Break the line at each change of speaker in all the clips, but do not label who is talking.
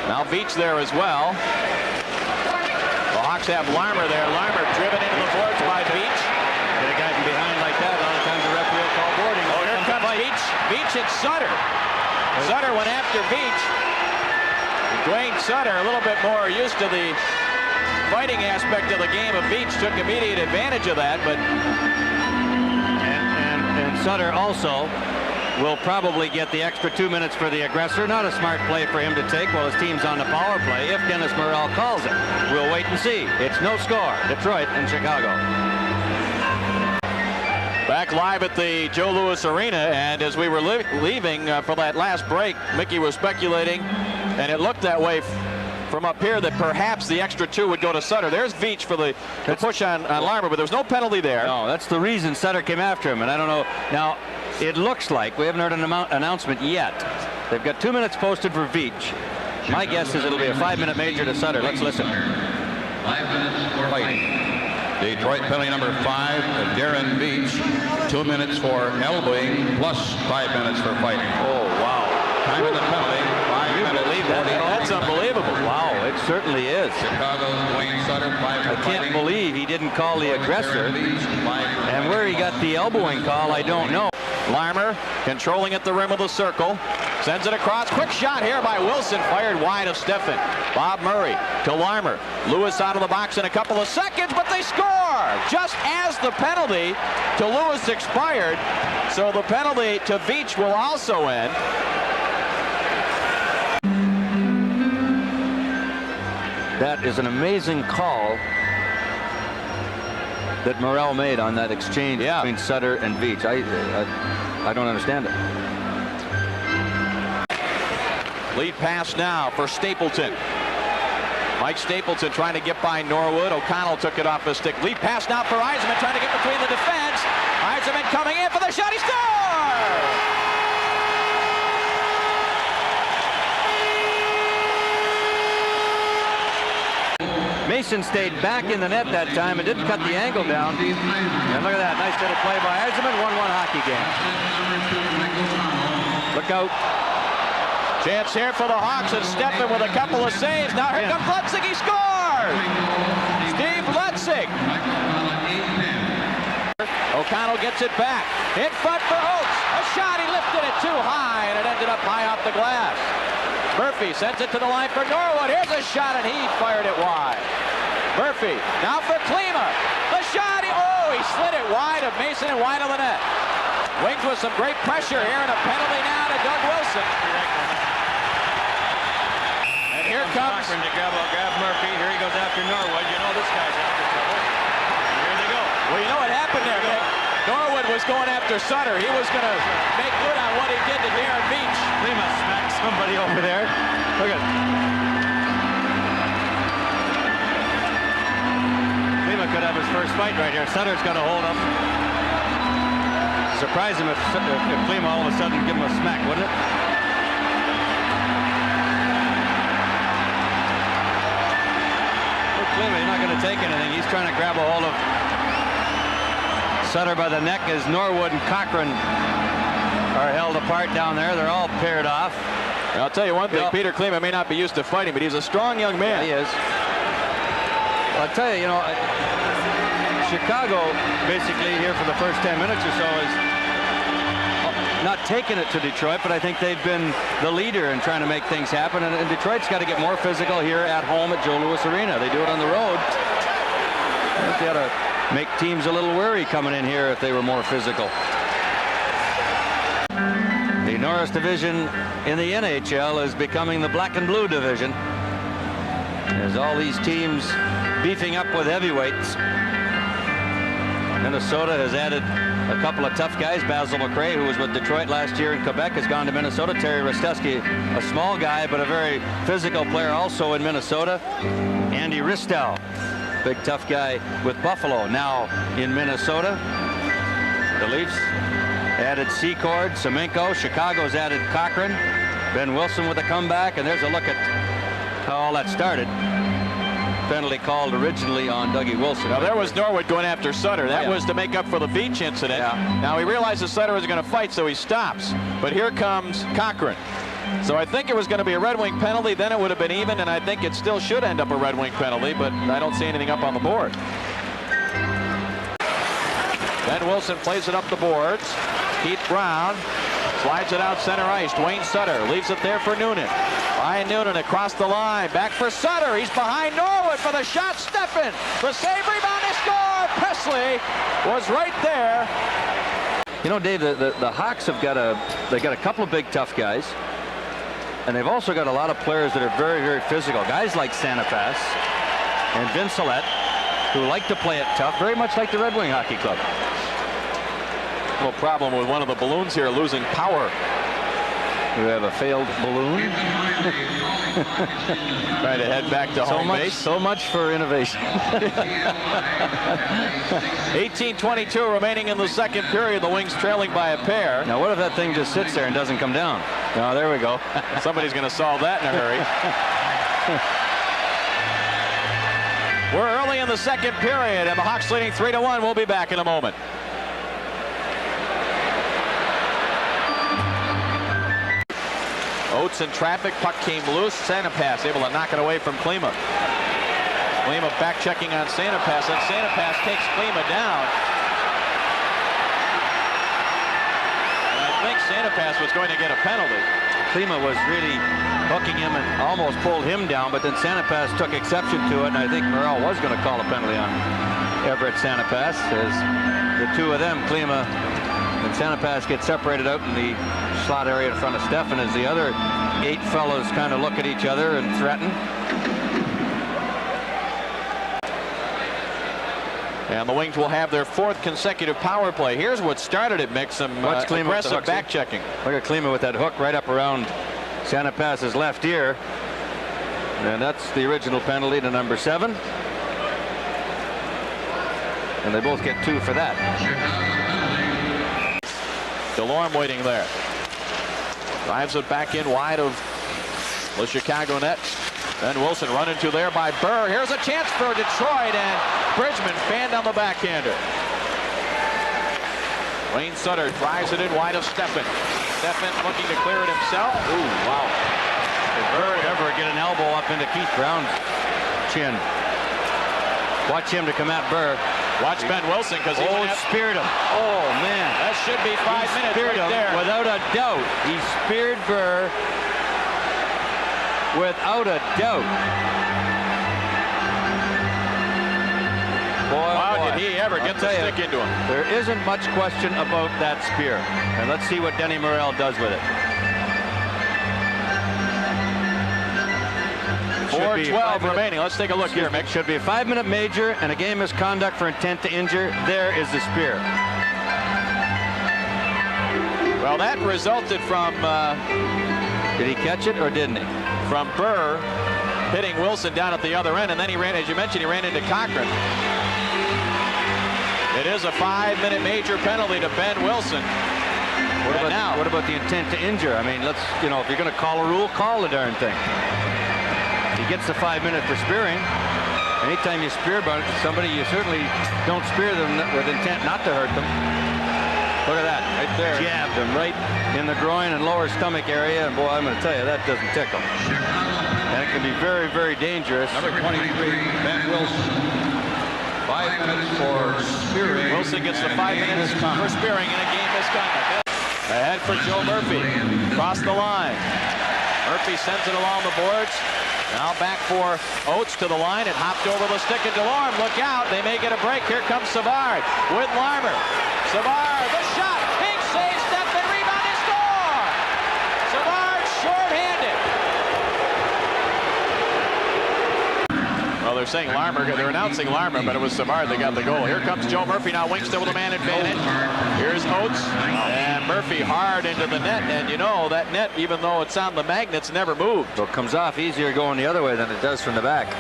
Now Veach there as well. The Hawks have Larmer there. Larmer driven into the boards by Veach.
Get a guy from behind like that, a lot of times the referee will call boarding.
Oh, here comes Veach. Veach and Sutter. Sutter went after Veach. Dwayne Sutter, a little bit more used to the fighting aspect of the game of Veach, took immediate advantage of that, but
and Sutter also will probably get the extra 2 minutes for the aggressor. Not a smart play for him to take while his team's on the power play if Dennis Morrell calls it. We'll wait and see. It's no score. Detroit and Chicago.
Back live at the Joe Louis Arena, and as we were leaving for that last break, Mickey was speculating, and it looked that way from up here, that perhaps the extra 2 would go to Sutter. There's Veach for the push on Larmer, but there was no penalty there.
No, that's the reason Sutter came after him, and I don't know. Now, it looks like, we haven't heard an announcement yet. They've got 2 minutes posted for Veach. My guess is it'll be a 5-minute major to Sutter. Let's listen.
5 minutes for fighting. Detroit penalty number 5, Darren Veach. 2 minutes for elbowing, plus 5 minutes for fighting.
Oh, wow.
Time of the penalty, 5 minutes.
Believe that? That's unbelievable.
Wow, it certainly is.
Chicago's Dwayne Sutter, 5 for
I can't believe he didn't call the aggressor. And where he got the elbowing call, I don't know.
Larmer controlling at the rim of the circle. Sends it across. Quick shot here by Wilson. Fired wide of Steffen. Bob Murray to Larmer. Lewis out of the box in a couple of seconds, but they score just as the penalty to Lewis expired. So the penalty to Veach will also end.
That is an amazing call that Morrell made on that exchange between Sutter and Veach. I don't understand it.
Lead pass now for Stapleton. Mike Stapleton trying to get by Norwood. O'Connell took it off his stick. Lead pass now for Yzerman, trying to get between the defense. Yzerman coming in for the shot. He scores!
Mason stayed back in the net that time and didn't cut the angle down. And look at that, nice little play by Yzerman. 1-1 hockey game. Look out.
Chance here for the Hawks, and Steffen with a couple of saves. Now here comes Lutzig, he scores! Steve Lutzig. O'Connell gets it back. In front for Oates. A shot, he lifted it too high, and it ended up high off the glass. Murphy sends it to the line for Norwood. Here's a shot, and he fired it wide. Murphy, now for Klima. The shot, he slid it wide of Mason and wide of the net. Wings with some great pressure here, and a penalty now to Doug Wilson. And here comes
Cochran to grab Murphy. Here he goes after Norwood. You know this guy's after trouble. And here they go.
Well, you know what happened there, Nick? Norwood was going after Sutter. He was going to make good on what he did to Darren Veach.
Klima smacked somebody over there. Look at it. Klima could have his first fight right here. Sutter's got to hold him. Surprise him if Klima all of a sudden give him a smack, wouldn't it? Look, Klima, you're not going to take anything. He's trying to grab a hold of Sutter by the neck as Norwood and Cochran are held apart down there. They're all paired off.
I'll tell you one thing, Peter Klima may not be used to fighting, but he's a strong young man.
Yeah, he is. Well, I'll tell you, Chicago basically here for the first 10 minutes or so is not taking it to Detroit, but I think they've been the leader in trying to make things happen, and Detroit's got to get more physical here at home at Joe Louis Arena. They do it on the road. I think they ought to make teams a little wary coming in here if they were more physical. The Norris division in the NHL is becoming the black and blue division, as all these teams beefing up with heavyweights. Minnesota has added a couple of tough guys. Basil McRae, who was with Detroit last year in Quebec, has gone to Minnesota. Terry Rostowski, a small guy but a very physical player, also in Minnesota. Andy Ristow, big tough guy with Buffalo, now in Minnesota. The Leafs added Secord, Semenko. Chicago's added Cochran. Ben Wilson with a comeback, and there's a look at how all that started. Penalty called originally on Dougie Wilson.
Now there was Norwood going after Sutter. That was to make up for the Veach incident. Now he realizes Sutter is going to fight, so he stops. But here comes Cochran. So I think it was going to be a Red Wing penalty, then it would have been even, and I think it still should end up a Red Wing penalty, but I don't see anything up on the board. Ben Wilson plays it up the boards. Keith Brown slides it out center ice. Dwayne Sutter leaves it there for Noonan. Ryan Noonan across the line. Back for Sutter. He's behind Norwood for the shot. Steffen. The save, rebound, they score. Presley was right there.
You know, Dave, the Hawks have got a couple of big tough guys. And they've also got a lot of players that are very, very physical. Guys like Sanipass and Vincelette, who like to play it tough, very much like the Red Wing Hockey Club.
Little problem with one of the balloons here losing power.
We have a failed balloon.
Trying to head back to home base.
So much for innovation.
18:22 remaining in the second period. The Wings trailing by a pair.
Now, what if that thing just sits there and doesn't come down? No, there we go.
Somebody's going to solve that in a hurry. We're early in the second period, and the Hawks leading 3-1. We'll be back in a moment. Oates in traffic, puck came loose. Sanipass able to knock it away from Klima. Klima back checking on Sanipass, and Sanipass takes Klima down. And I think Sanipass was going to get a penalty.
Klima was really hooking him and almost pulled him down, but then Sanipass took exception to it, and I think Morrell was going to call a penalty on Everett Sanipass, as the two of them, Klima and Sanipass, get separated out in the slot area in front of Steffen as the other 8 fellows kind of look at each other and threaten.
And the Wings will have their 4th consecutive power play. Here's what started it, Mick, some aggressive back checking.
Look at Klima with that hook right up around Sanipass's left ear. And that's the original penalty to number 7. And they both get 2 for that.
Delorme waiting there. Drives it back in wide of the Chicago net. Then Wilson run into there by Burr. Here's a chance for Detroit, and Bridgman fanned on the backhander. Wayne Sutter drives it in wide of Steffen. Steffen looking to clear it himself. Ooh, wow.
Did Burr ever get an elbow up into Keith Brown's chin? Watch him to come at Burr.
Watch Ben Wilson, because he
speared him. Oh, man.
That should be 5 minutes right there.
Without a doubt. He speared Burr without a doubt. Boy,
wow, did he ever get the stick into him.
There isn't much question about that spear. And let's see what Denny Morrell does with it.
4:12 remaining. Let's take a look here, Mick.
Should be a 5-minute major and a game misconduct for intent to injure. There is the spear.
Well, that resulted from...
did he catch it or didn't he?
From Burr hitting Wilson down at the other end, and then he ran, as you mentioned, he ran into Cochran. It is a 5-minute major penalty to Ben Wilson.
What about the intent to injure? I mean, let's, if you're going to call a rule, call the darn thing. He gets the 5 minute for spearing. Anytime you spear somebody, you certainly don't spear them with intent not to hurt them. Look at that, right there. Jabbed him right in the groin and lower stomach area, and boy, I'm going to tell you, that doesn't tickle. And it can be very, very dangerous.
Number 23, Ben Wilson. 5 minutes for spearing.
Wilson gets the 5 minutes for spearing in a game misconduct. Ahead for Joe Murphy. Across the line. Murphy sends it along the boards. Now back for Oates to the line. It hopped over the stick of Delorme. Look out. They may get a break. Here comes Savard with Larmer. Savard, the shot. Big save. Steffen, rebound, and score. Savard short-handed. Well, they're saying Larmer. They're announcing Larmer, but it was Savard that got the goal. Here comes Joe Murphy. Now Wings still with a man advantage. Here's Oates. And Murphy hard into the net. And you know, that net, even though it's on the magnets, never moved.
So it comes off easier going the other way than it does from the back.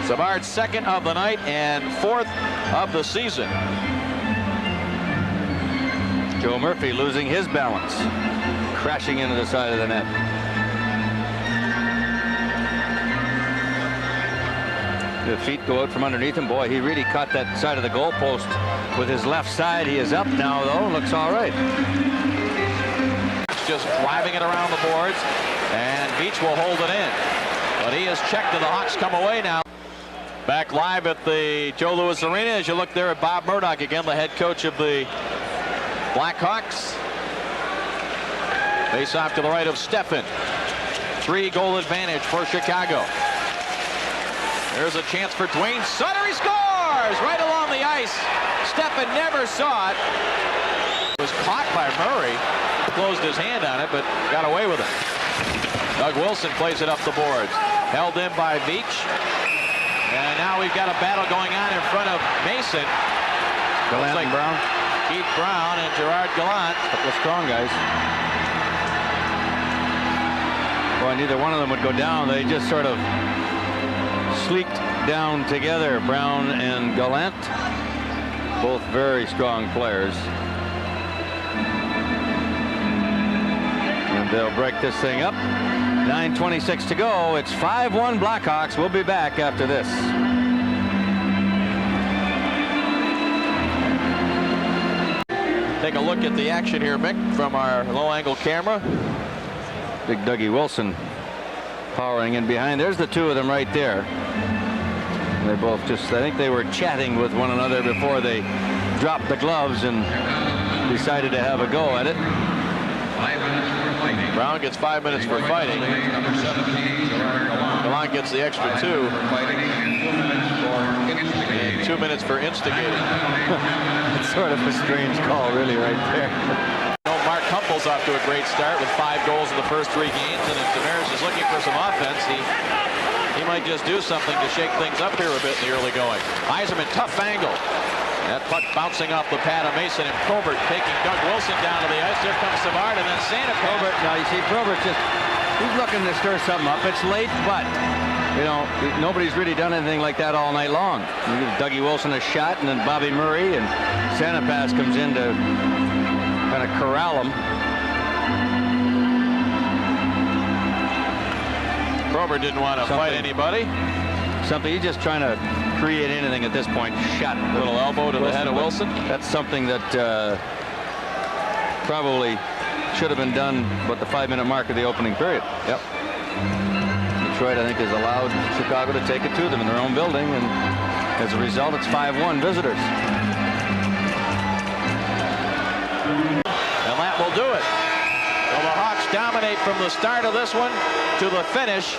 Savard's 2nd of the night and 4th of the season.
Joe Murphy losing his balance, crashing into the side of the net. The feet go out from underneath him. Boy, he really caught that side of the goalpost with his left side. He is up now, though. Looks all right.
just driving it around the boards, and Beach will hold it in. But he is checked, and the Hawks come away now. Back live at the Joe Louis Arena as you look there at Bob Murdoch, again the head coach of the Blackhawks. Face off to the right of Steffen. 3-goal advantage for Chicago. There's a chance for Dwayne Sutter. He scores right along the ice. Steffen never saw it. Was caught by Murray. Closed his hand on it, but got away with it. Doug Wilson plays it up the boards. Held in by Beach. And now we've got a battle going on in front of Mason.
Gallant and Brown.
Keith Brown and Gerard Gallant.
A couple of strong guys. Boy, neither one of them would go down. They just sort of sleeked down together, Brown and Gallant. Both very strong players. And they'll break this thing up. 9:26 to go. It's 5-1 Blackhawks. We'll be back after this.
Take a look at the action here, Mick, from our low-angle camera.
Big Dougie Wilson powering in behind. There's the two of them right there. They both just, I think they were chatting with one another before they dropped the gloves and decided to have a go at it.
Brown gets 5 minutes for fighting. Gallant gets the extra 2. And 2 minutes for instigating.
It's sort of a strange call, really, right there.
Mark Humpel's off to a great start with 5 goals in the first 3 games, and if Tavares is looking for some offense, he might just do something to shake things up here a bit in the early going. Yzerman, tough angle. That puck bouncing off the pad of Mason, and Probert taking Doug Wilson down to the ice. Here comes Savard, and then Santa
Probert. Now you see Probert just, he's looking to stir something up. It's late, but you know, nobody's really done anything like that all night long. You give Dougie Wilson a shot, and then Bobby Murray and Santa Pass comes in to kind of corral him.
Probert didn't want to fight anybody.
Something, he's just trying to create anything at this point. Shot.
A little elbow to the head of Wilson.
That's something that probably should have been done at the 5-minute mark of the opening period.
Yep.
Detroit, I think, has allowed Chicago to take it to them in their own building, and as a result, it's 5-1 visitors.
And that will do it. Well, the Hawks dominate from the start of this one to the finish.